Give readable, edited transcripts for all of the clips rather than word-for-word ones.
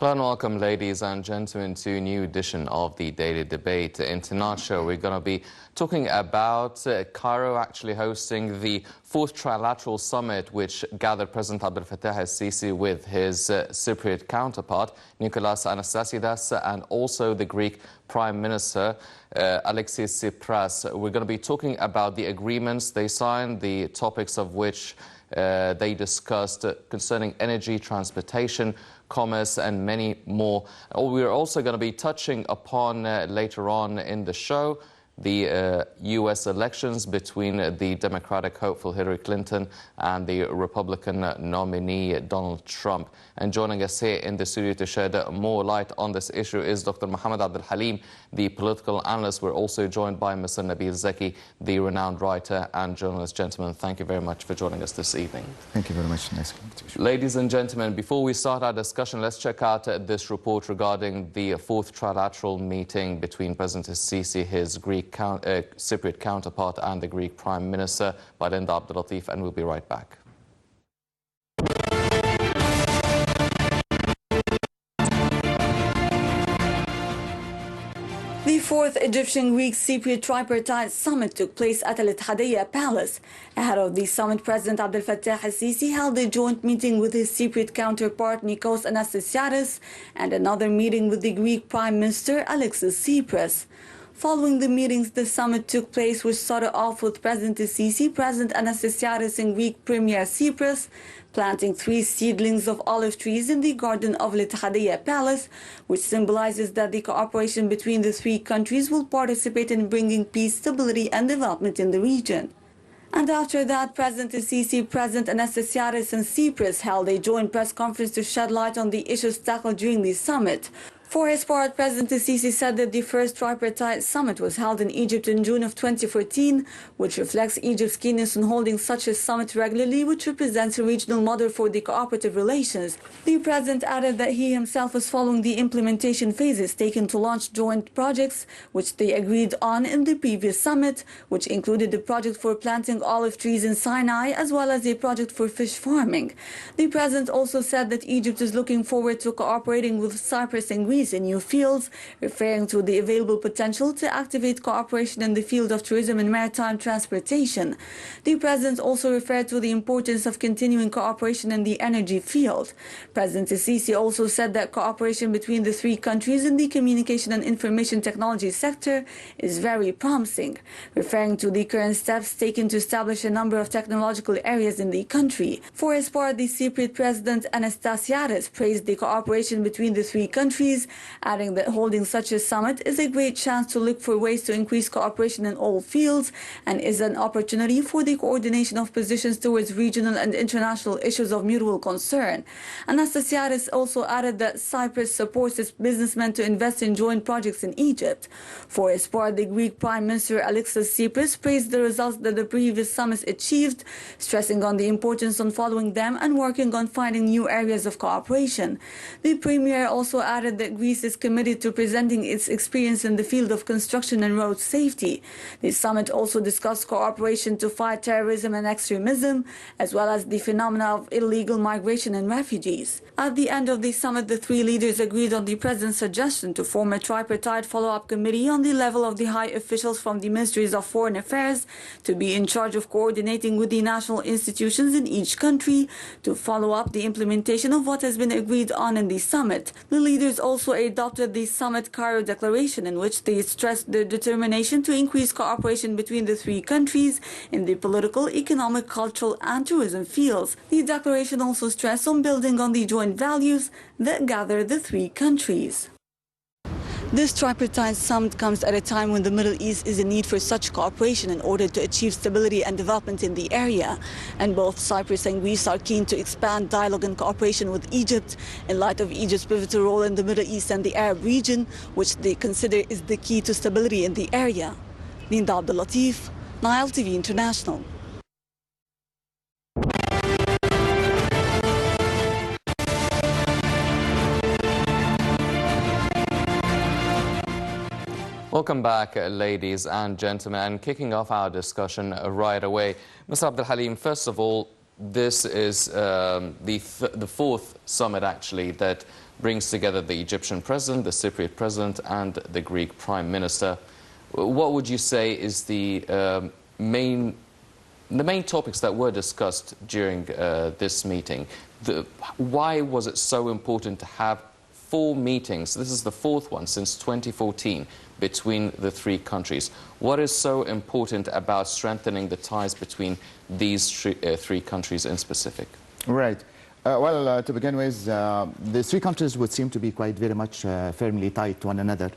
Hello and welcome, ladies and gentlemen, to a new edition of the Daily Debate. In tonight's show, we're going to be talking about Cairo actually hosting the fourth trilateral summit, which gathered President Abdel Fattah al-Sisi with his Cypriot counterpart, Nicholas Anastasiades, and also the Greek Prime Minister, Alexis Tsipras. We're going to be talking about the agreements they signed, the topics of which they discussed concerning energy, transportation, commerce and many more. We're also going to be touching upon later on in the show the U.S. elections between the Democratic hopeful Hillary Clinton and the Republican nominee Donald Trump. And joining us here in the studio to shed more light on this issue is Dr. محمد, الحليم, the political analyst. We're also joined by Mr. Nabil Zeki, the renowned writer and journalist. Gentlemen, thank you very much for joining us this evening. Thank you very much. Nice to meet you. Ladies and gentlemen, before we start our discussion, let's check out this report regarding the fourth trilateral meeting between President al-Sisi, his Greek Cypriot counterpart, and the Greek Prime Minister by Linda Abdulatif, and we'll be right back. The fourth Egyptian-Greek Cypriot tripartite summit took place at Al-Hadiyya Palace. Ahead of the summit, President Abdel Fattah al-Sisi held a joint meeting with his Cypriot counterpart Nikos Anastasiades and another meeting with the Greek Prime Minister Alexis Tsipras. Following the meetings, the summit took place, which started off with President al-Sisi, President Anastasiades and Greek Premier Tsipras planting 3 seedlings of olive trees in the garden of Al-Hadiyya Palace, which symbolizes that the cooperation between the 3 countries will participate in bringing peace, stability and development in the region. And after that, President al-Sisi, President Anastasiades and Tsipras held a joint press conference to shed light on the issues tackled during the summit. For his part, President al-Sisi said that the first tripartite summit was held in Egypt in June of 2014, which reflects Egypt's keenness on holding such a summit regularly, which represents a regional model for the cooperative relations. The president added that he himself was following the implementation phases taken to launch joint projects, which they agreed on in the previous summit, which included the project for planting olive trees in Sinai, as well as a project for fish farming. The president also said that Egypt is looking forward to cooperating with Cyprus and Greece in new fields, referring to the available potential to activate cooperation in the field of tourism and maritime transportation. The president also referred to the importance of continuing cooperation in the energy field. President al-Sisi also said that cooperation between the 3 countries in the communication and information technology sector is very promising, referring to the current steps taken to establish a number of technological areas in the country. For his part, the Cypriot President Anastasiades praised the cooperation between the 3 countries, adding that holding such a summit is a great chance to look for ways to increase cooperation in all fields and is an opportunity for the coordination of positions towards regional and international issues of mutual concern. Anastasiades also added that Cyprus supports its businessmen to invest in joint projects in Egypt. For his part, the Greek Prime Minister Alexis Tsipras praised the results that the previous summits achieved, stressing on the importance on following them and working on finding new areas of cooperation. The Premier also added that Greece is committed to presenting its experience in the field of construction and road safety. The summit also discussed cooperation to fight terrorism and extremism, as well as the phenomena of illegal migration and refugees. At the end of the summit, the 3 leaders agreed on the president's suggestion to form a tripartite follow-up committee on the level of the high officials from the Ministries of Foreign Affairs to be in charge of coordinating with the national institutions in each country to follow up the implementation of what has been agreed on in the summit. The leaders also adopted the Summit Cairo Declaration, in which they stressed their determination to increase cooperation between the 3 countries in the political, economic, cultural and tourism fields. The declaration also stressed on building on the joint values that gather the 3 countries. This tripartite summit comes at a time when the Middle East is in need for such cooperation in order to achieve stability and development in the area. And both Cyprus and Greece are keen to expand dialogue and cooperation with Egypt in light of Egypt's pivotal role in the Middle East and the Arab region, which they consider is the key to stability in the area. Linda Abdulatif, Nile TV International. Welcome back, ladies and gentlemen, and kicking off our discussion right away. Mr. Abdel Halim, first of all, this is the fourth summit, actually, that brings together the Egyptian president, the Cypriot president, and the Greek prime minister. What would you say is the main topics that were discussed during this meeting? Why was it so important to have 4 meetings? This is the 4th one since 2014 between the 3 countries. What is so important about strengthening the ties between these 3 countries in specific? Right. Well, to begin with, the 3 countries would seem to be quite very much firmly tied to one another.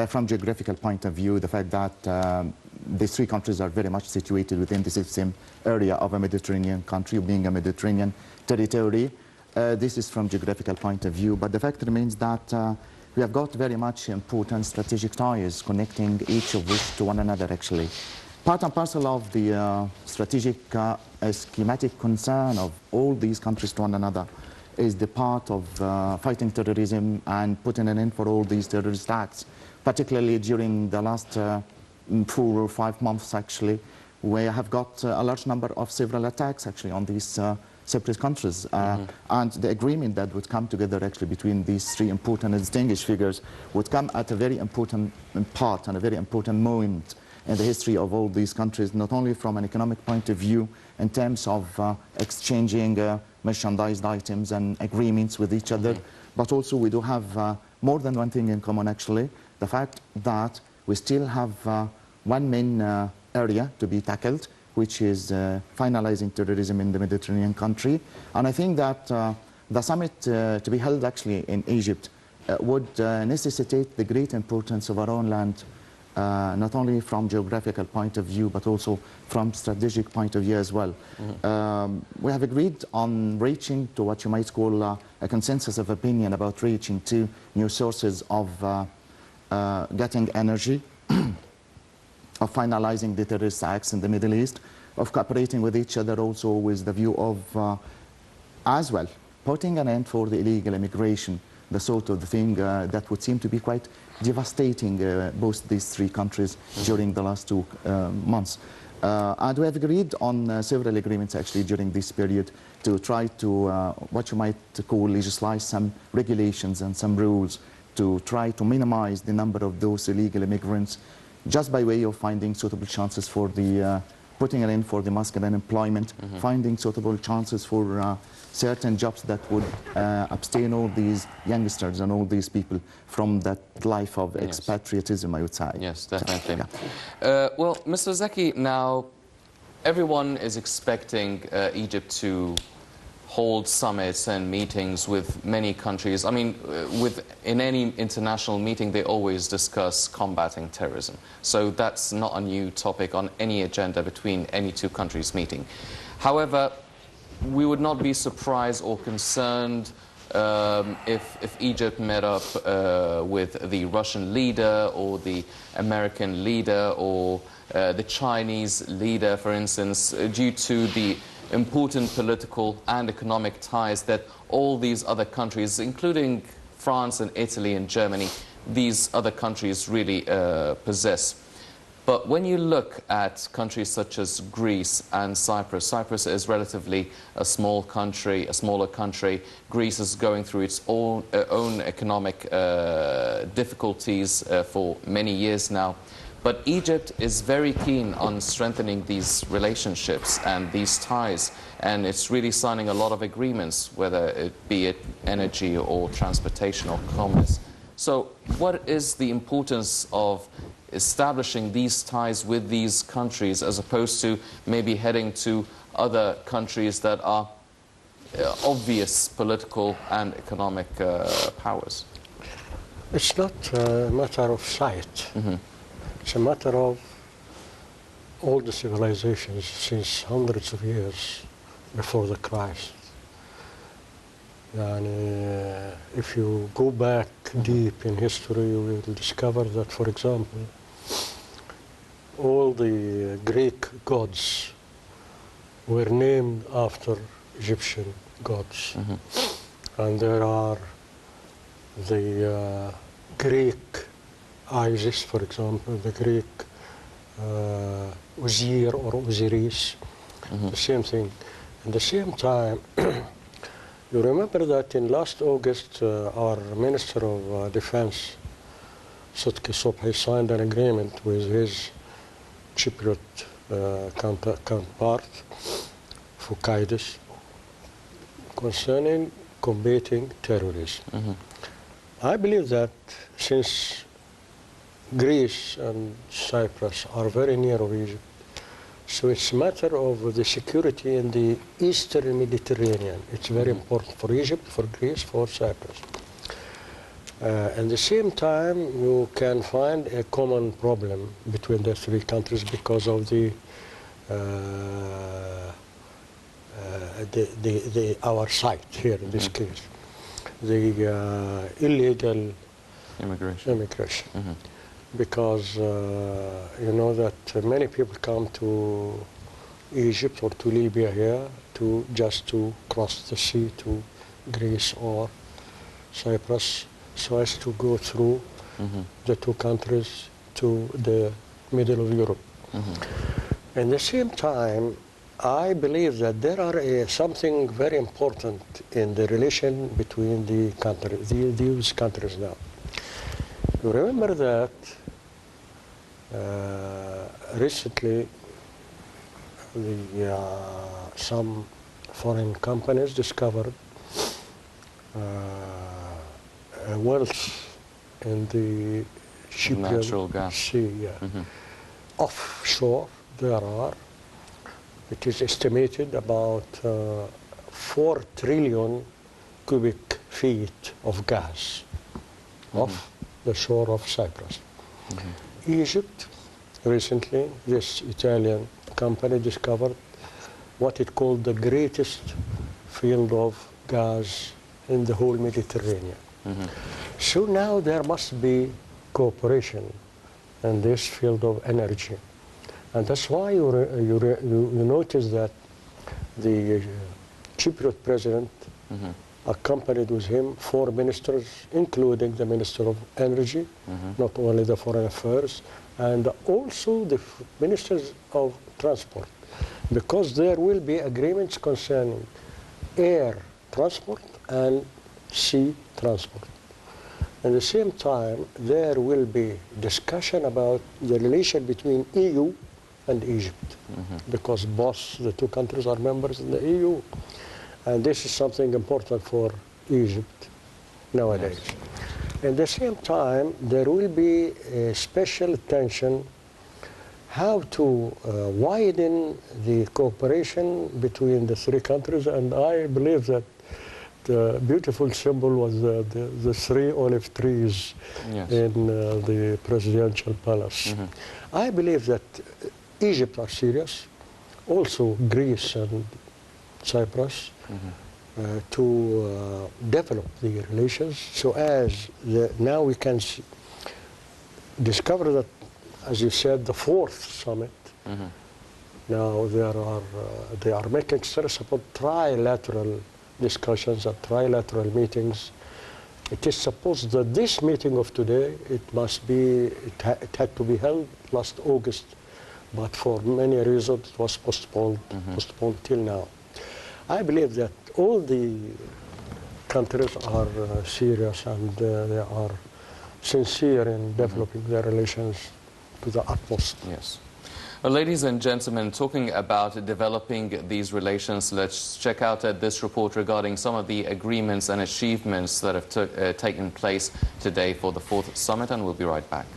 From geographical point of view, the fact that these 3 countries are very much situated within the same area of a Mediterranean country, being a Mediterranean territory. This is from geographical point of view, but the fact remains that we have got very much important strategic ties connecting each of which to one another, actually. Part and parcel of the strategic schematic concern of all these countries to one another is the part of fighting terrorism and putting an end for all these terrorist acts, particularly during the last 4 or 5 months, actually. We have got a large number of several attacks, actually, on these separate countries. And the agreement that would come together, actually, between these 3 important and distinguished figures would come at a very important part and a very important moment in the history of all these countries, not only from an economic point of view in terms of exchanging merchandised items and agreements with each other, but also we do have more than one thing in common, actually, the fact that we still have one main area to be tackled, which is finalizing terrorism in the Mediterranean country. And I think that the summit to be held actually in Egypt would necessitate the great importance of our own land, not only from geographical point of view, but also from strategic point of view as well. We have agreed on reaching to what you might call a consensus of opinion about reaching to new sources of getting energy, of finalizing the terrorist acts in the Middle East, of cooperating with each other also with the view of, as well, putting an end for the illegal immigration, the sort of the thing that would seem to be quite devastating both these 3 countries during the last 2 months. And we have agreed on several agreements actually during this period to try to, what you might call, legislate some regulations and some rules to try to minimize the number of those illegal immigrants, just by way of finding suitable chances for the putting an end for the mass unemployment, finding suitable chances for certain jobs that would abstain all these youngsters and all these people from that life of expatriatism, I would say. Yes, definitely. Yeah. Well, Mr. Zeki, now everyone is expecting Egypt to hold summits and meetings with many countries. I mean, in any international meeting, they always discuss combating terrorism. So that's not a new topic on any agenda between any 2 countries meeting. However, we would not be surprised or concerned if Egypt met up with the Russian leader or the American leader or the Chinese leader, for instance, due to the important political and economic ties that all these other countries, including France and Italy and Germany, these other countries really possess. But when you look at countries such as Greece and Cyprus, Cyprus is relatively a small country, a smaller country. Greece is going through its own economic difficulties for many years now. But Egypt is very keen on strengthening these relationships and these ties, and it's really signing a lot of agreements, whether it be energy or transportation or commerce. So what is the importance of establishing these ties with these countries as opposed to maybe heading to other countries that are obvious political and economic powers? It's not a matter of sight. It's a matter of all the civilizations since hundreds of years before the Christ. And if you go back deep in history, you will discover that, for example, all the Greek gods were named after Egyptian gods. And there are the Greek Isis, for example, the Greek Osir or Osiris, the same thing. At the same time, You remember that in last August, our Minister of Defense, Sutki Subhi, signed an agreement with his Cypriot counterpart, Fukaidis, concerning combating terrorism. I believe that since Greece and Cyprus are very near of Egypt, so it's a matter of the security in the Eastern Mediterranean. It's very important for Egypt, for Greece, for Cyprus. At the same time, you can find a common problem between the three countries because of our site here in this case, the illegal immigration. Because you know that many people come to Egypt or to Libya here just to cross the sea to Greece or Cyprus, so as to go through the two countries to the middle of Europe. At the same time, I believe that there are something very important in the relation between these countries now. You remember that recently some foreign companies discovered a wealth in the Cypriot Sea. Offshore, it is estimated about 4 trillion cubic feet of gas off the shore of Cyprus. Egypt, recently, this Italian company discovered what it called the greatest field of gas in the whole Mediterranean. So now there must be cooperation in this field of energy. And that's why you notice that the Cypriot president accompanied with him 4 ministers, including the Minister of Energy, not only the Foreign Affairs, and also the Ministers of Transport, because there will be agreements concerning air transport and sea transport. At the same time, there will be discussion about the relation between EU and Egypt, because both the two countries are members in the EU. And this is something important for Egypt nowadays. At the same time, there will be a special attention how to widen the cooperation between the three countries. And I believe that the beautiful symbol was the 3 olive trees in the presidential palace. I believe that Egypt are serious, also Greece and Cyprus, to develop the relations so as now we can discover that, as you said, the 4th summit. Now they are making stress upon trilateral discussions and trilateral meetings. It is supposed that this meeting of today, it had to be held last August, but for many reasons it was postponed till now. I believe that all the countries are serious and they are sincere in developing their relations to the utmost. Yes. Well, ladies and gentlemen, talking about developing these relations, let's check out this report regarding some of the agreements and achievements that have taken place today for the 4th summit, and we'll be right back.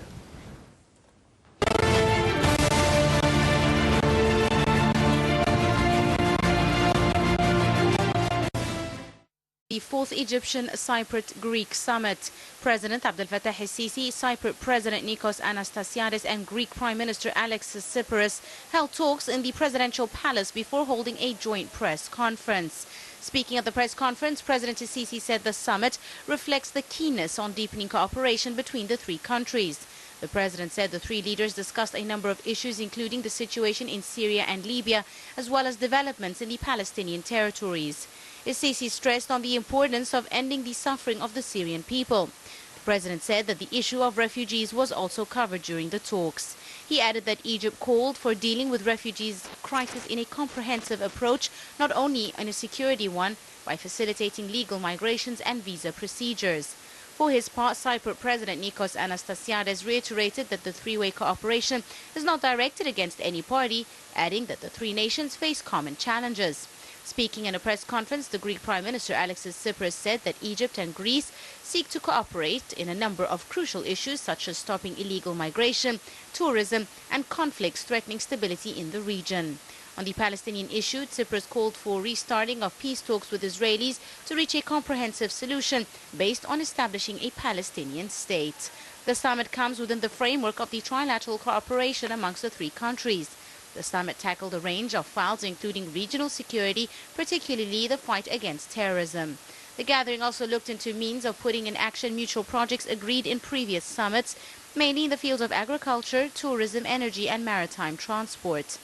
The 4th Egyptian Cypriot-Greek Summit. President Abdel Fattah el-Sisi, Cypriot President Nikos Anastasiadis and Greek Prime Minister Alexis Tsipras held talks in the presidential palace before holding a joint press conference. Speaking at the press conference, President el-Sisi said the summit reflects the keenness on deepening cooperation between the three countries. The president said the three leaders discussed a number of issues, including the situation in Syria and Libya, as well as developments in the Palestinian territories. El-Sisi stressed on the importance of ending the suffering of the Syrian people. The president said that the issue of refugees was also covered during the talks. He added that Egypt called for dealing with refugees crisis in a comprehensive approach, not only in a security one, by facilitating legal migrations and visa procedures. For his part, Cyprus President Nikos Anastasiades reiterated that the three-way cooperation is not directed against any party, adding that the three nations face common challenges. Speaking in a press conference, the Greek Prime Minister Alexis Tsipras said that Egypt and Greece seek to cooperate in a number of crucial issues such as stopping illegal migration, tourism and conflicts threatening stability in the region. On the Palestinian issue, Tsipras called for restarting of peace talks with Israelis to reach a comprehensive solution based on establishing a Palestinian state. The summit comes within the framework of the trilateral cooperation amongst the three countries. The summit tackled a range of files including regional security, particularly the fight against terrorism. The gathering also looked into means of putting in action mutual projects agreed in previous summits, mainly in the fields of agriculture, tourism, energy and maritime transport.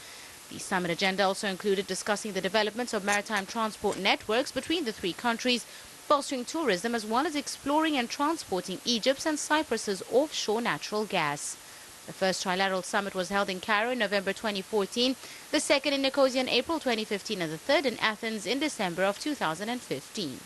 The summit agenda also included discussing the developments of maritime transport networks between the three countries, fostering tourism as well as exploring and transporting Egypt's and Cyprus's offshore natural gas. The first trilateral summit was held in Cairo in November 2014, the second in Nicosia in April 2015 and the third in Athens in December of 2015.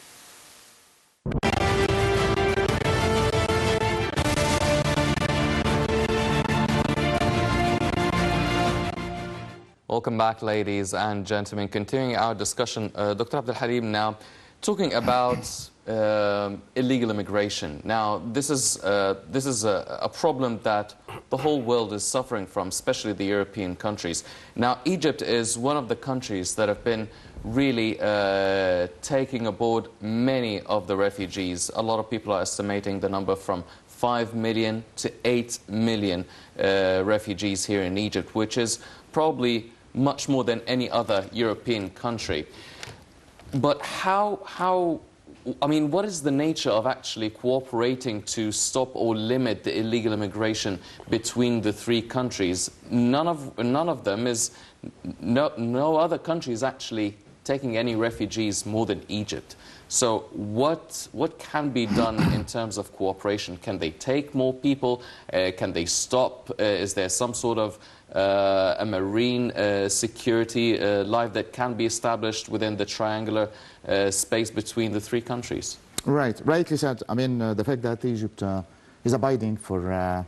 Welcome back, ladies and gentlemen. Continuing our discussion, Dr. Abdul-Halim now talking about illegal immigration. Now, this is a problem that the whole world is suffering from, especially the European countries. Now, Egypt is one of the countries that have been really taking aboard many of the refugees. A lot of people are estimating the number from 5 million to 8 million refugees here in Egypt, which is probably much more than any other European country. But I mean, what is the nature of actually cooperating to stop or limit the illegal immigration between the three countries? None of them is, no other country is actually taking any refugees more than Egypt. So what can be done in terms of cooperation? Can they take more people? Can they stop? Is there some sort of a marine security life that can be established within the triangular space between the three countries? Right, rightly said. I mean, the fact that Egypt is abiding for a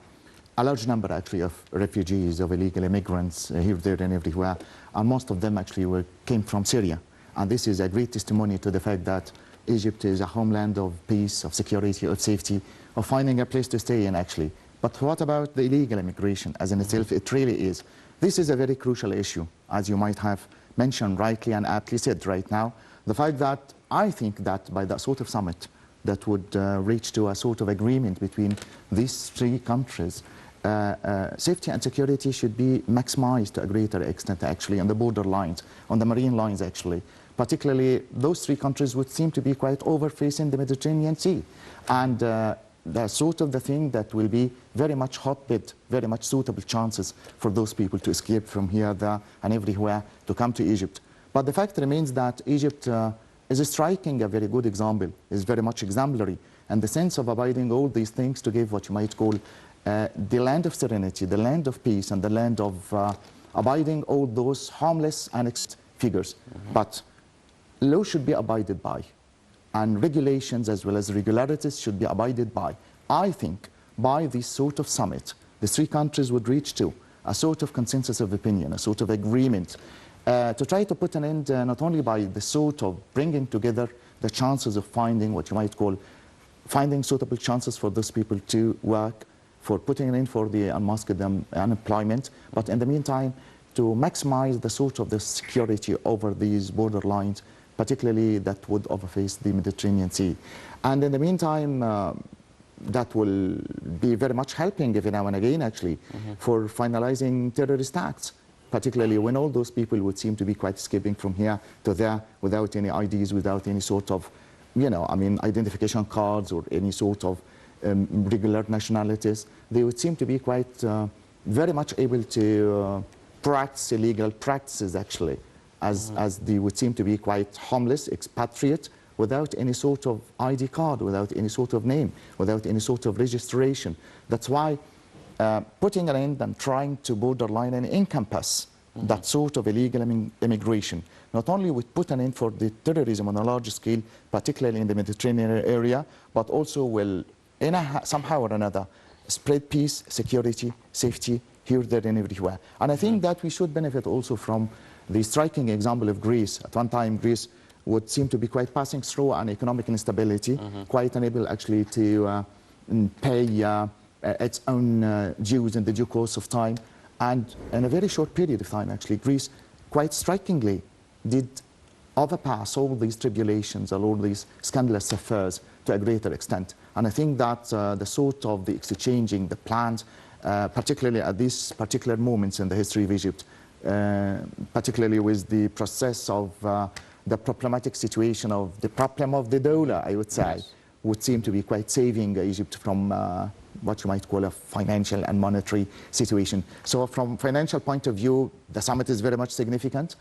large number, actually, of refugees, of illegal immigrants here, there and everywhere, and most of them actually came from Syria. And this is a great testimony to the fact that Egypt is a homeland of peace, of security, of safety, of finding a place to stay in, actually. But what about the illegal immigration as in itself? It really is. This is a very crucial issue, as you might have mentioned rightly and aptly said right now. The fact that I think that by that sort of summit that would reach to a sort of agreement between these three countries, safety and security should be maximized to a greater extent, actually, on the border lines, on the marine lines, actually. Particularly, those three countries would seem to be quite overfacing the Mediterranean Sea. And the sort of the thing that will be very much hotbed, very much suitable chances for those people to escape from here, there, and everywhere to come to Egypt. But the fact remains that Egypt is striking a very good example, is very much exemplary, and the sense of abiding all these things to give what you might call the land of serenity, the land of peace, and the land of abiding all those harmless and figures. But law should be abided by, and regulations as well as regularities should be abided by. I think by this sort of summit, the three countries would reach to a sort of consensus of opinion, a sort of agreement, to try to put an end not only by the sort of bringing together the chances of finding what you might call finding suitable chances for those people to work, for putting an end for the unmasked unemployment, but in the meantime to maximize the sort of the security over these border lines, particularly that would overface the Mediterranean Sea. And in the meantime, that will be very much helping every now and again, actually, for finalizing terrorist acts, particularly when all those people would seem to be quite escaping from here to there without any IDs, without any sort of, you know, I mean, identification cards or any sort of regular nationalities. They would seem to be quite very much able to practice illegal practices, actually, as they would seem to be quite homeless, expatriate, without any sort of ID card, without any sort of name, without any sort of registration. That's why putting an end and trying to borderline and encompass that sort of illegal immigration not only would put an end for the terrorism on a large scale, particularly in the Mediterranean area, but also will, somehow or another, spread peace, security, safety here, there, and everywhere. And I think that we should benefit also from the striking example of Greece. At one time, Greece would seem to be quite passing through an economic instability, quite unable actually to pay its own dues in the due course of time. And in a very short period of time, actually, Greece quite strikingly did overpass all these tribulations and all these scandalous affairs to a greater extent. And I think that the sort of the exchanging, the plans, particularly at these particular moments in the history of Egypt, particularly with the process of the problematic situation of the problem of the dollar, I would say, would seem to be quite saving Egypt from what you might call a financial and monetary situation. So from financial point of view, the summit is very much significant.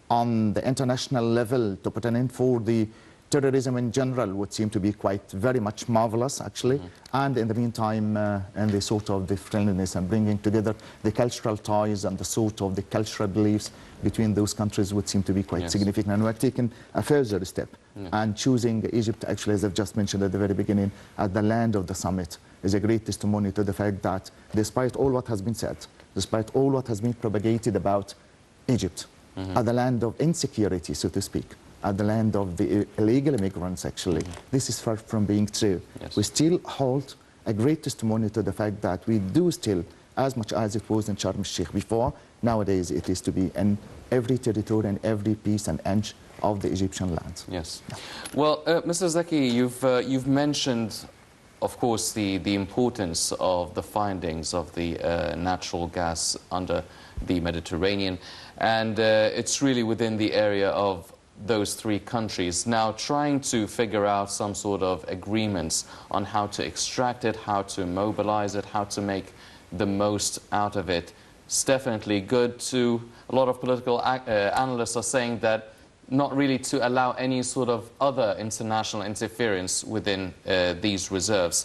On the international level, to put an end for the terrorism in general would seem to be quite very much marvelous, actually. And in the meantime, and the sort of the friendliness and bringing together the cultural ties and the sort of the cultural beliefs between those countries would seem to be quite significant. And we're taking a further step and choosing Egypt, actually, as I've just mentioned at the very beginning, as the land of the summit is a great testimony to the fact that despite all what has been said, despite all what has been propagated about Egypt, as the land of insecurity, so to speak, at the land of the illegal immigrants, actually. This is far from being true. We still hold a great testimony to the fact that we do still, as much as it was in Sharm el-Sheikh before, nowadays it is to be in every territory and every piece and inch of the Egyptian land. Yes. Well, Mr. Zaki, you've mentioned, of course, the importance of the findings of the natural gas under the Mediterranean, and it's really within the area of those three countries. Now, trying to figure out some sort of agreements on how to extract it, how to mobilize it, how to make the most out of it, it's definitely good. To a lot of political analysts are saying that not really to allow any sort of other international interference within these reserves.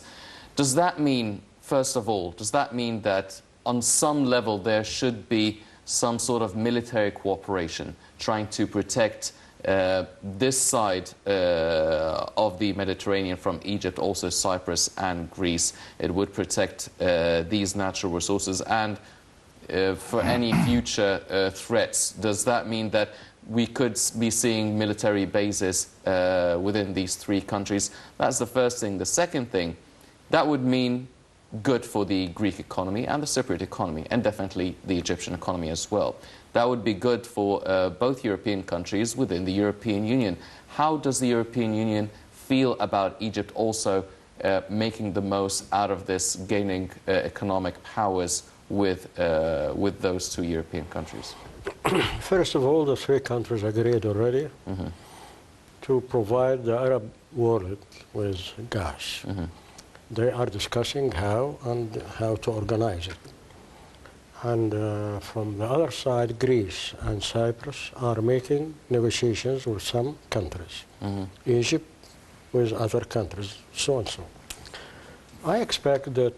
Does that mean, first of all, does that mean that on some level there should be some sort of military cooperation trying to protect this side of the Mediterranean from Egypt, also Cyprus and Greece? It would protect these natural resources, and for any future threats, does that mean that we could be seeing military bases within these three countries? That's the first thing. The second thing, that would mean good for the Greek economy and the Cypriot economy, and definitely the Egyptian economy as well. That would be good for both European countries within the European Union. How does the European Union feel about Egypt also making the most out of this, gaining economic powers with those two European countries? First of all, the three countries agreed already to provide the Arab world with gas. They are discussing how to organize it. And from the other side, Greece and Cyprus are making negotiations with some countries. Egypt with other countries, so and so. I expect that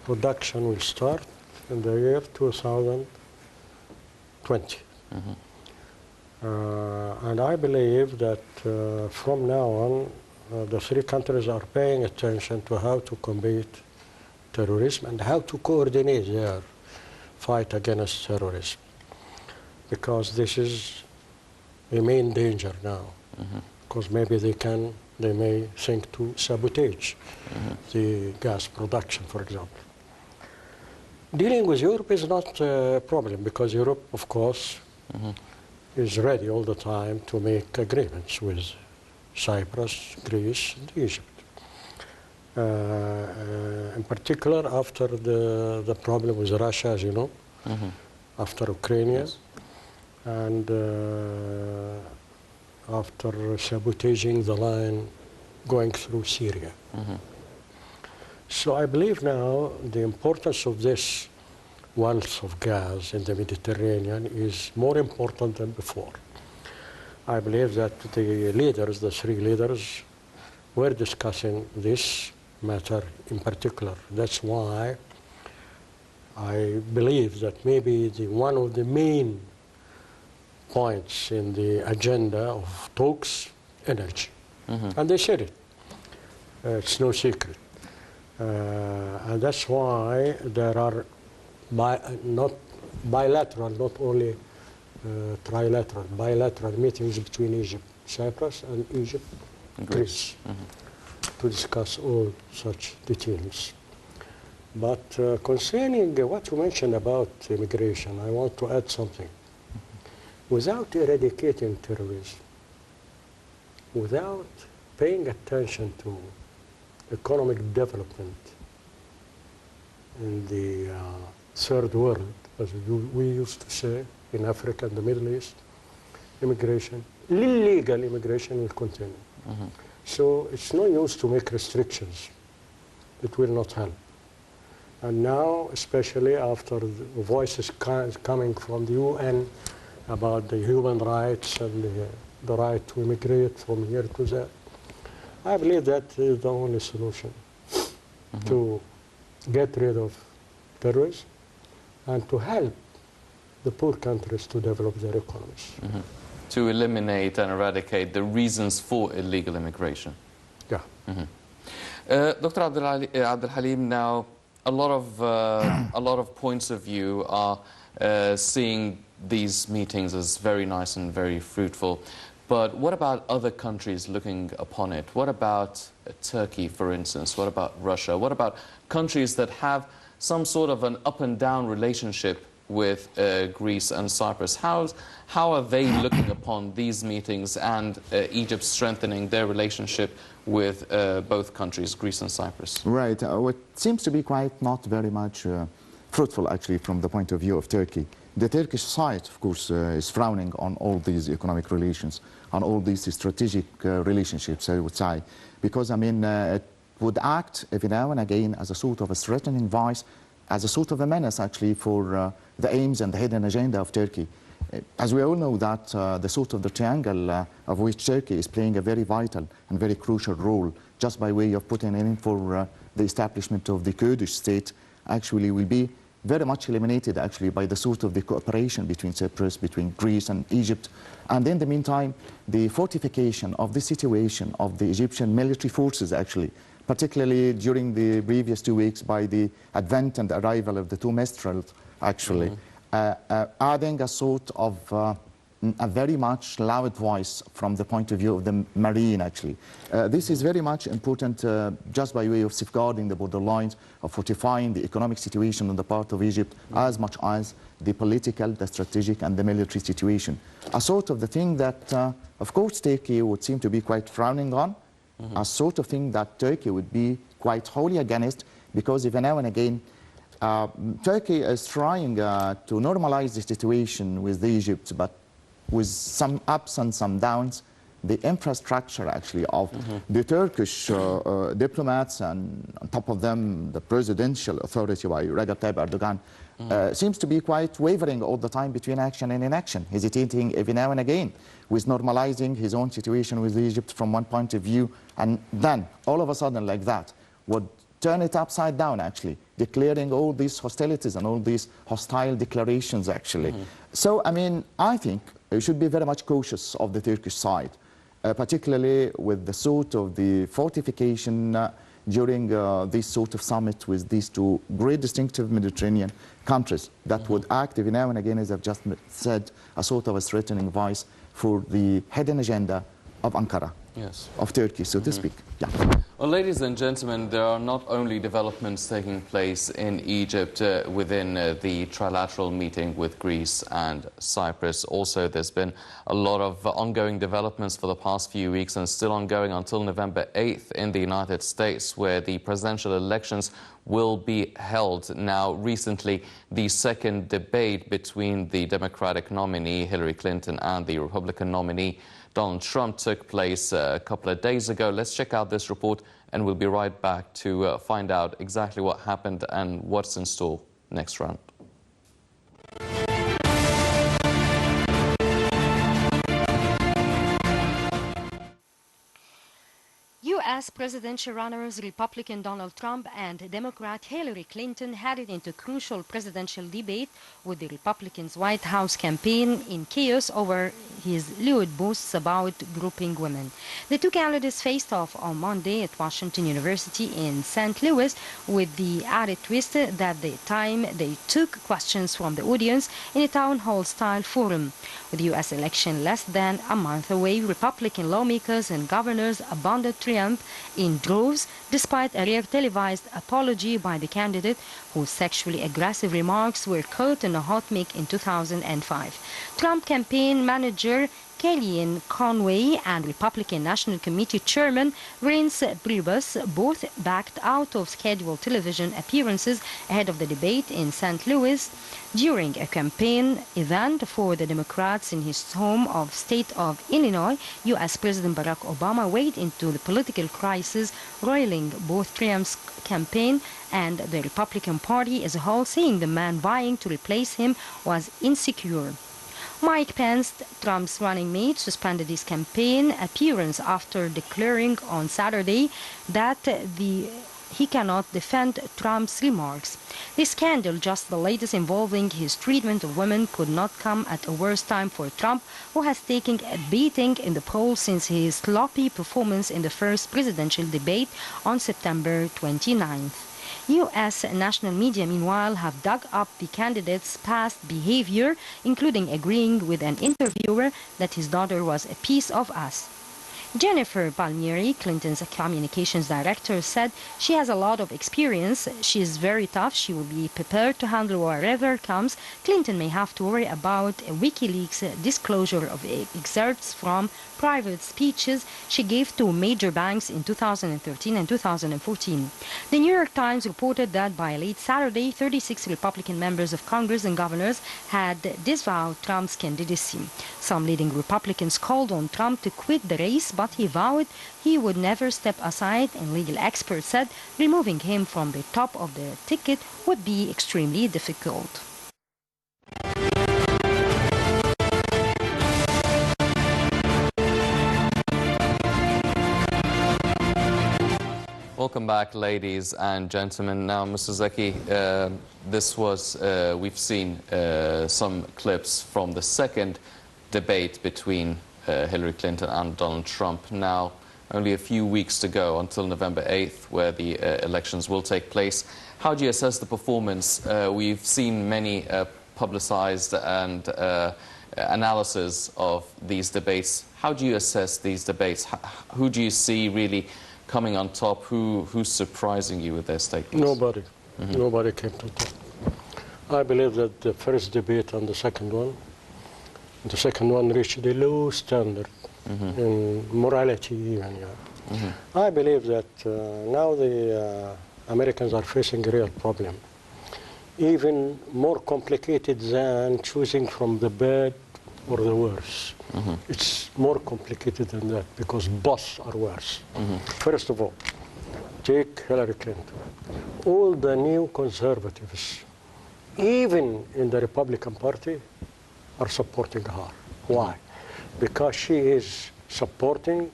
production will start in the year 2020. And I believe that from now on, the three countries are paying attention to how to combat terrorism and how to coordinate their fight against terrorism. Because this is the main danger now. Because maybe they may think to sabotage the gas production, for example. Dealing with Europe is not a problem, because Europe, of course, is ready all the time to make agreements with Cyprus, Greece, and Egypt. In particular, after the problem with Russia, as you know, after Ukraine, and after sabotaging the line going through Syria. So I believe now the importance of this wealth of gas in the Mediterranean is more important than before. I believe that the leaders, the three leaders, were discussing this matter in particular. That's why I believe that maybe one of the main points in the agenda of talks, energy. And they said it. It's no secret. And that's why there are not bilateral, not only trilateral, bilateral meetings between Egypt, Cyprus, and Egypt, Greece, to discuss all such details. But concerning what you mentioned about immigration, I want to add something. Without eradicating terrorism, without paying attention to economic development in the third world, as we used to say, in Africa and the Middle East, immigration, illegal immigration will continue. So it's no use to make restrictions. It will not help. And now, especially after the voices coming from the UN about the human rights and the right to immigrate from here to there, I believe that is the only solution to get rid of terrorism and to help the poor countries to develop their economies. To eliminate and eradicate the reasons for illegal immigration. Yeah. Dr. Abdul Halim, now a lot of points of view are seeing these meetings as very nice and very fruitful. But what about other countries looking upon it? What about Turkey, for instance? What about Russia? What about countries that have some sort of an up and down relationship with Greece and Cyprus? How are they looking upon these meetings and Egypt strengthening their relationship with both countries, Greece and Cyprus? Right. What seems to be quite not very much fruitful, actually, from the point of view of Turkey. The Turkish side, of course, is frowning on all these economic relations, on all these strategic relationships, I would say, because, I mean, it would act every now and again as a sort of a threatening voice, as a sort of a menace, actually, for the aims and the hidden agenda of Turkey. As we all know that the sort of the triangle of which Turkey is playing a very vital and very crucial role, just by way of putting in for the establishment of the Kurdish state, actually will be very much eliminated, actually, by the sort of the cooperation between Cyprus, between Greece and Egypt. And in the meantime, the fortification of the situation of the Egyptian military forces, actually, particularly during the previous 2 weeks by the advent and arrival of the two Mistrals, actually, adding a sort of a very much loud voice from the point of view of the marine, actually. This is very much important just by way of safeguarding the borderlines, of fortifying the economic situation on the part of Egypt, as much as the political, the strategic, and the military situation. A sort of the thing that, of course, Turkey would seem to be quite frowning on, a sort of thing that Turkey would be quite wholly against, because every now and again, Turkey is trying to normalize the situation with Egypt, but with some ups and some downs, the infrastructure, actually, of the Turkish diplomats, and on top of them, the presidential authority by Recep Tayyip Erdogan, seems to be quite wavering all the time between action and inaction, hesitating every now and again with normalizing his own situation with Egypt from one point of view, and then, all of a sudden, like that, would turn it upside down, actually, declaring all these hostilities and all these hostile declarations, actually. So, I mean, I think we should be very much cautious of the Turkish side, particularly with the sort of the fortification during this sort of summit with these two great distinctive Mediterranean countries that would act every now and again, as I've just said, a sort of a threatening voice for the hidden agenda of Ankara, of Turkey, so to speak. Yeah. Well, ladies and gentlemen, there are not only developments taking place in Egypt within the trilateral meeting with Greece and Cyprus. Also, there's been a lot of ongoing developments for the past few weeks and still ongoing until November 8th in the United States, where the presidential elections will be held. Now, recently, the second debate between the Democratic nominee, Hillary Clinton, and the Republican nominee, Donald Trump, took place a couple of days ago. Let's check out this report, and we'll be right back to find out exactly what happened and what's in store next round. U.S. presidential runners Republican Donald Trump and Democrat Hillary Clinton headed into crucial presidential debate with the Republicans' White House campaign in chaos over his lewd boasts about grouping women. The two candidates faced off on Monday at Washington University in St. Louis, with the added twist that the time they took questions from the audience in a town hall-style forum. With the U.S. election less than a month away, Republican lawmakers and governors abandoned Trump in droves, despite a rare televised apology by the candidate whose sexually aggressive remarks were caught in a hot mic in 2005. Trump campaign manager Kellyanne Conway and Republican National Committee Chairman Reince Priebus both backed out of scheduled television appearances ahead of the debate in St. Louis during a campaign event for the Democrats in his home of state of Illinois. U.S. President Barack Obama waded into the political crisis, roiling both Trump's campaign and the Republican Party as a whole, saying the man vying to replace him was insecure. Mike Pence, Trump's running mate, suspended his campaign appearance after declaring on Saturday that he cannot defend Trump's remarks. This scandal, just the latest involving his treatment of women, could not come at a worse time for Trump, who has taken a beating in the polls since his sloppy performance in the first presidential debate on September 29th. U.S. national media, meanwhile, have dug up the candidate's past behavior, including agreeing with an interviewer that his daughter was a piece of us. Jennifer Palmieri, Clinton's communications director, said she has a lot of experience. She is very tough. She will be prepared to handle whatever comes. Clinton may have to worry about a WikiLeaks disclosure of excerpts from private speeches she gave to major banks in 2013 and 2014. The New York Times reported that by late Saturday, 36 Republican members of Congress and governors had disavowed Trump's candidacy. Some leading Republicans called on Trump to quit the race, but he vowed he would never step aside, and legal experts said removing him from the top of the ticket would be extremely difficult. Welcome back, ladies and gentlemen. Now, Mr. Zaki, we've seen some clips from the second debate between Hillary Clinton and Donald Trump. Now, only a few weeks to go until November 8th, where the elections will take place. How do you assess the performance? We've seen many publicized and analysis of these debates. How do you assess these debates? Who do you see really coming on top? Who's surprising you with their statements? Nobody. Nobody came to top. I believe that the first debate and the second one reached a low standard in morality even. I believe that now the Americans are facing a real problem, even more complicated than choosing from the bad or the worse. It's more complicated than that because both are worse. First of all, take Hillary Clinton. All the new conservatives, even in the Republican Party, are supporting her. Why? Because she is supporting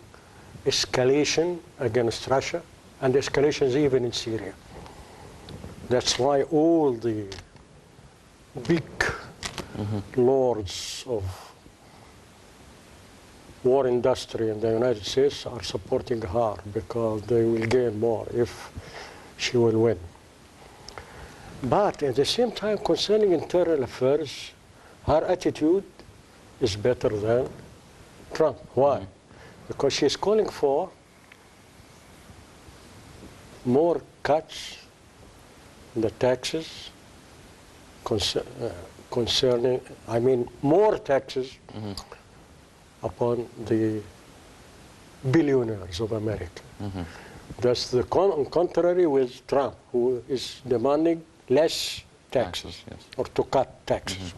escalation against Russia and escalations even in Syria. That's why all the big lords of war industry in the United States are supporting her because they will gain more if she will win. But at the same time, concerning internal affairs, her attitude is better than Trump. Why? Because she's calling for more cuts in the taxes concerning, more taxes upon the billionaires of America. That's the contrary with Trump, who is demanding less taxes, or to cut taxes.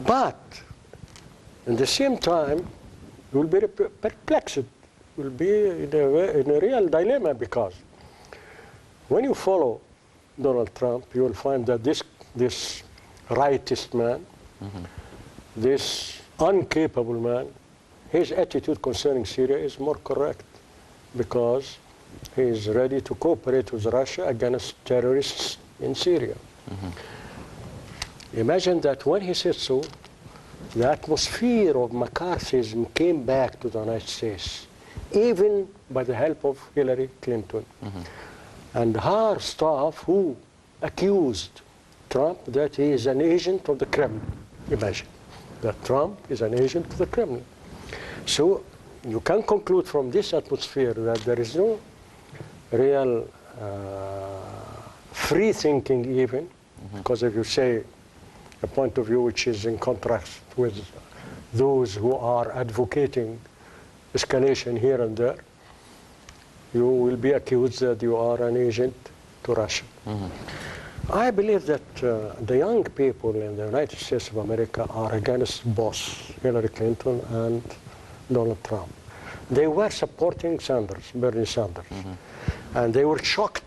But at the same time, you will be perplexed. You will be in a real dilemma, because when you follow Donald Trump, you will find that this rightist man, this incapable man, his attitude concerning Syria is more correct, because he is ready to cooperate with Russia against terrorists in Syria. Imagine that when he said so, the atmosphere of McCarthyism came back to the United States, even by the help of Hillary Clinton. And her staff who accused Trump that he is an agent of the Kremlin. Imagine that Trump is an agent of the Kremlin. So you can conclude from this atmosphere that there is no real free thinking even, because if you say a point of view which is in contrast with those who are advocating escalation here and there, you will be accused that you are an agent to Russia. I believe that the young people in the United States of America are against both Hillary Clinton and Donald Trump. They were supporting Bernie Sanders, and they were shocked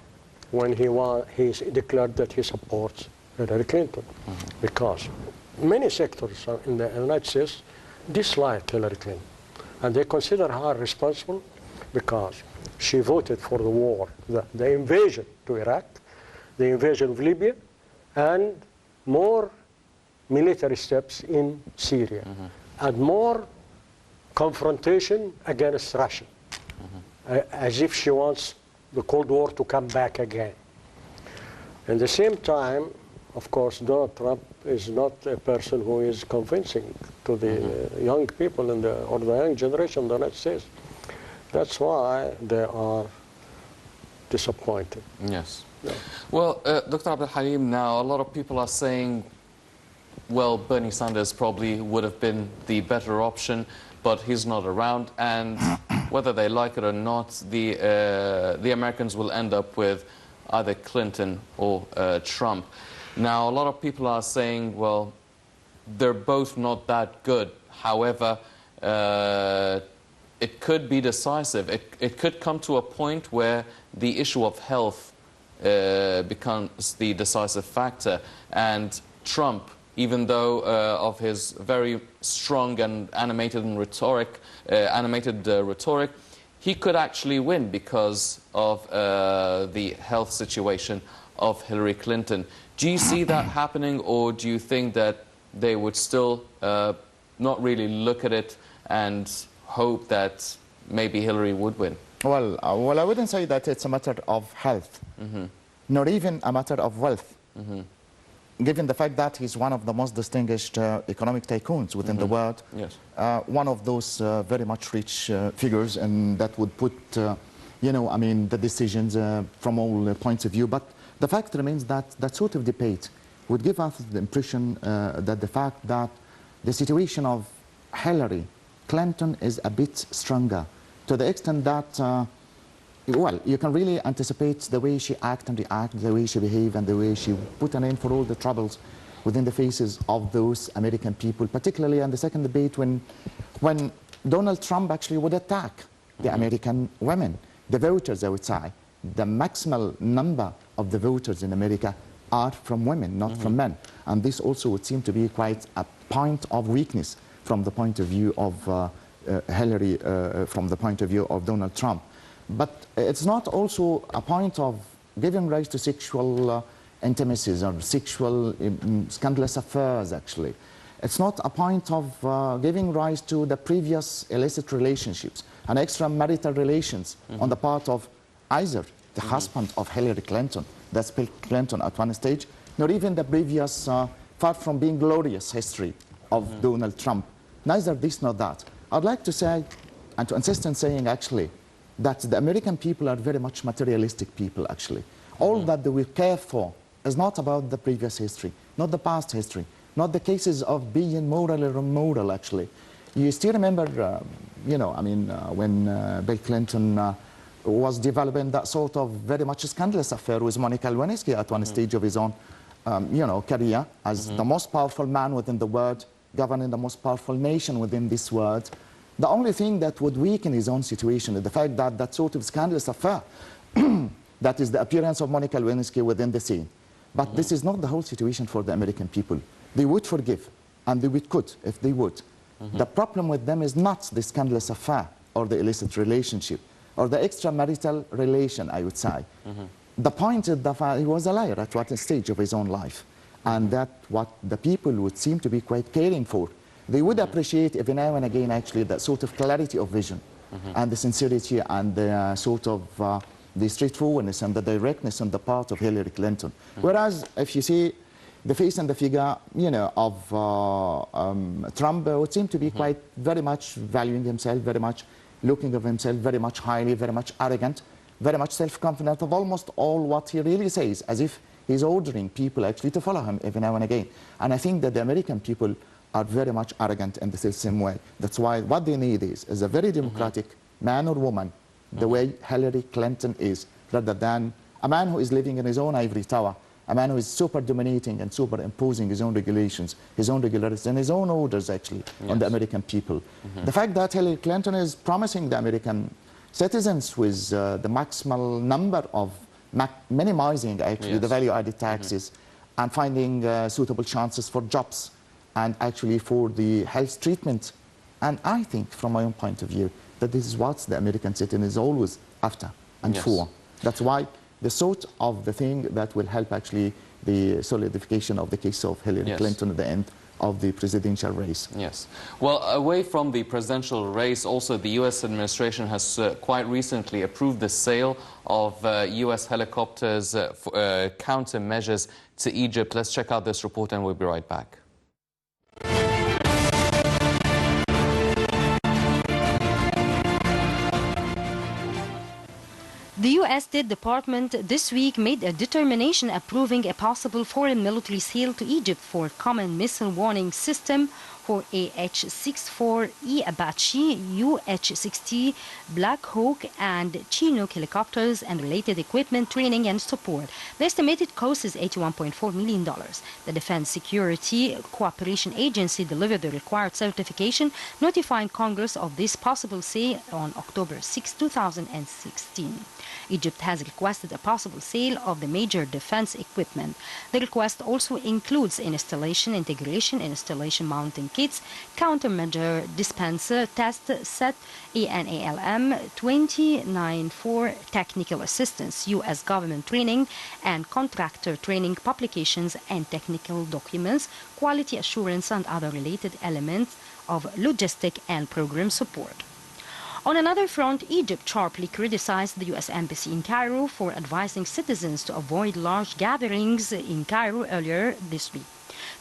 when he declared that he supports Hillary Clinton, because many sectors in the United States dislike Hillary Clinton, and they consider her responsible because she voted for the war, the invasion to Iraq, the invasion of Libya, and more military steps in Syria, and more confrontation against Russia, as if she wants the Cold War to come back again. At the same time, of course, Donald Trump is not a person who is convincing to the young people or the young generation in the United States. That's why they are disappointed. Yes. Yeah. Well, Dr. Abdul-Halim, now a lot of people are saying, well, Bernie Sanders probably would have been the better option, but he's not around, and whether they like it or not, the Americans will end up with either Clinton or Trump. Now, a lot of people are saying, well, they're both not that good. However, it could be decisive. It could come to a point where the issue of health becomes the decisive factor, and Trump, even though of his very strong and animated rhetoric, he could actually win because of the health situation of Hillary Clinton. Do you see that happening, or do you think that they would still not really look at it and hope that maybe Hillary would win? Well, I wouldn't say that it's a matter of health, nor even a matter of wealth, given the fact that he's one of the most distinguished economic tycoons within the world, yes. One of those very much rich figures, and that would put, you know, I mean, the decisions from all points of view. But the fact remains that that sort of debate would give us the impression that the fact that the situation of Hillary Clinton is a bit stronger, to the extent that, well, you can really anticipate the way she acts and reacts, the way she behaves, and the way she put an end for all the troubles within the faces of those American people, particularly in the second debate when Donald Trump actually would attack the American women, the voters, I would say. The maximal number of the voters in America are from women, not from men. And this also would seem to be quite a point of weakness from the point of view of Hillary, from the point of view of Donald Trump. But it's not also a point of giving rise to sexual intimacies or sexual scandalous affairs, actually. It's not a point of giving rise to the previous illicit relationships and extramarital relations on the part of either the husband of Hillary Clinton, that's Bill Clinton at one stage, nor even the previous, far from being glorious history of Donald Trump. Neither this nor that. I'd like to say, and to insist on saying actually, that the American people are very much materialistic people, actually. All that they will care for is not about the previous history, not the past history, not the cases of being moral or immoral, actually. You still remember, you know, I mean, when Bill Clinton was developing that sort of very much scandalous affair with Monica Lewinsky at one stage of his own, you know, career as the most powerful man within the world, governing the most powerful nation within this world. The only thing that would weaken his own situation is the fact that that sort of scandalous affair, that is the appearance of Monica Lewinsky within the scene. But this is not the whole situation for the American people. They would forgive, and they could if they would. The problem with them is not the scandalous affair or the illicit relationship or the extramarital relation, I would say. The point is that he was a liar at one stage of his own life, and that what the people would seem to be quite caring for. They would appreciate every now and again actually that sort of clarity of vision and the sincerity and the sort of the straightforwardness and the directness on the part of Hillary Clinton. Whereas if you see the face and the figure, you know, of Trump would seem to be quite very much valuing himself, very much looking of himself, very much highly, very much arrogant, very much self-confident of almost all what he really says, as if he's ordering people actually to follow him every now and again. And I think that the American people are very much arrogant in the same way. That's why what they need is a very democratic man or woman, the way Hillary Clinton is, rather than a man who is living in his own ivory tower, a man who is super dominating and super imposing his own regulations, his own regularities, and his own orders actually on the American people. The fact that Hillary Clinton is promising the American citizens with the maximal number of minimizing actually the value-added taxes and finding suitable chances for jobs and actually for the health treatment. And I think, from my own point of view, that this is what the American citizen is always after and for. That's why the sort of the thing that will help actually the solidification of the case of Hillary Clinton at the end of the presidential race. Yes. Well, away from the presidential race, also the U.S. administration has quite recently approved the sale of U.S. helicopters for countermeasures to Egypt. Let's check out this report and we'll be right back. The U.S. State Department this week made a determination approving a possible foreign military sale to Egypt for common missile warning system for AH-64E Apache, UH-60 Black Hawk and Chinook helicopters and related equipment, training and support. The estimated cost is $81.4 million. The Defense Security Cooperation Agency delivered the required certification, notifying Congress of this possible sale on October 6, 2016. Egypt has requested a possible sale of the major defense equipment. The request also includes installation, integration, installation mounting kits, countermeasure dispenser, test set, ANALM 294 technical assistance, U.S. government training and contractor training, publications and technical documents, quality assurance and other related elements of logistic and program support. On another front, Egypt sharply criticized the U.S. Embassy in Cairo for advising citizens to avoid large gatherings in Cairo earlier this week.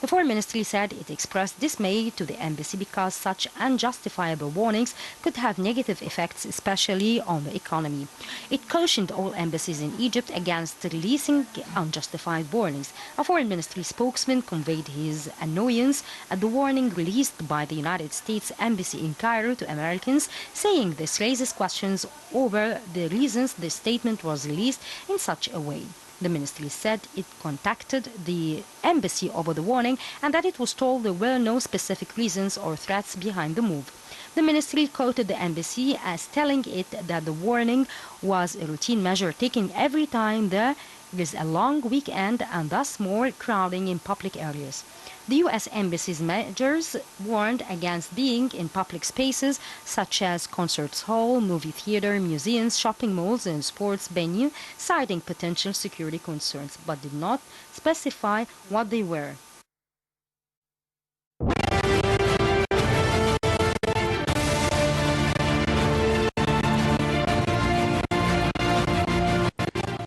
The Foreign Ministry said it expressed dismay to the embassy because such unjustifiable warnings could have negative effects, especially on the economy. It cautioned all embassies in Egypt against releasing unjustified warnings. A Foreign Ministry spokesman conveyed his annoyance at the warning released by the United States Embassy in Cairo to Americans, saying this raises questions over the reasons the statement was released in such a way. The ministry said it contacted the embassy over the warning and that it was told there were no specific reasons or threats behind the move. The ministry quoted the embassy as telling it that the warning was a routine measure taken every time there is a long weekend and thus more crowding in public areas. The U.S. Embassy's measures warned against being in public spaces such as concerts hall, movie theater, museums, shopping malls, and sports venue, citing potential security concerns, but did not specify what they were.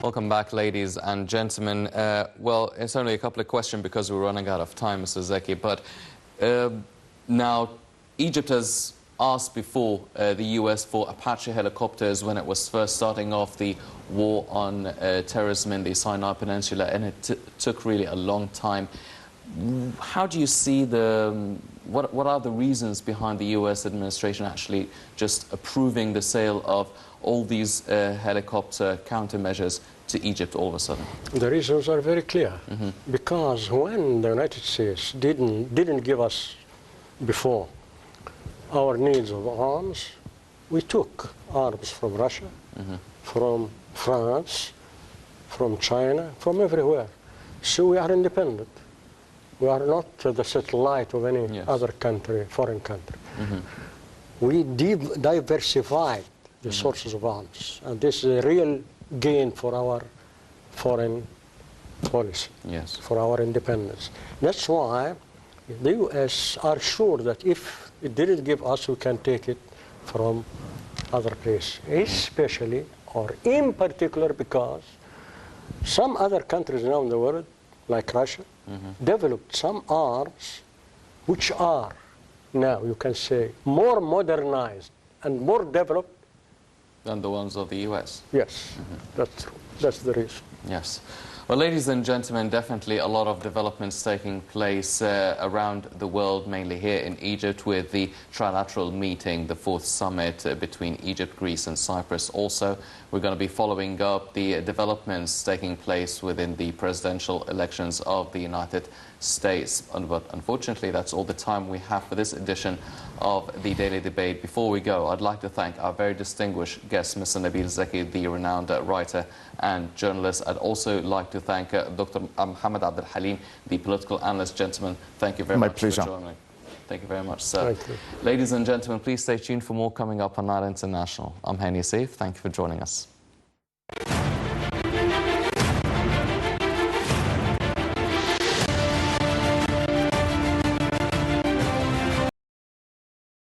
Welcome back, ladies and gentlemen. Well, it's only a couple of questions because we're running out of time, Mr. Zeki. But now, Egypt has asked before the U.S. for Apache helicopters when it was first starting off the war on terrorism in the Sinai Peninsula, and it took really a long time. How do you see what are the reasons behind the U.S. administration actually just approving the sale of all these helicopter countermeasures to Egypt all of a sudden? The reasons are very clear. Because when the United States didn't give us before our needs of arms, we took arms from Russia, from France, from China, from everywhere. So we are independent. We are not the satellite of any other country, foreign country. We diversified the sources of arms. And this is a real gain for our foreign policy, Yes. for our independence. That's why the U.S. are sure that if it didn't give us, we can take it from other places, especially or in particular because some other countries around the world, like Russia, developed some arms which are now, you can say, more modernized and more developed Than the ones of the U.S. Yes, that's true. That's the reason. Yes. Well, ladies and gentlemen, definitely a lot of developments taking place around the world, mainly here in Egypt, with the trilateral meeting, the fourth summit between Egypt, Greece and Cyprus. Also, we're going to be following up the developments taking place within the presidential elections of the United States. But unfortunately, that's all the time we have for this edition of the Daily Debate. Before we go, I'd like to thank our very distinguished guest, Mr. Nabil Zaki, the renowned writer and journalist. I'd also like to thank Dr. محمد الحليم, the political analyst. Gentlemen, thank you very much for joining me. Thank you very much, sir. Thank you. Ladies and gentlemen, please stay tuned for more coming up on Qanat International. I'm Hani Saif. Thank you for joining us.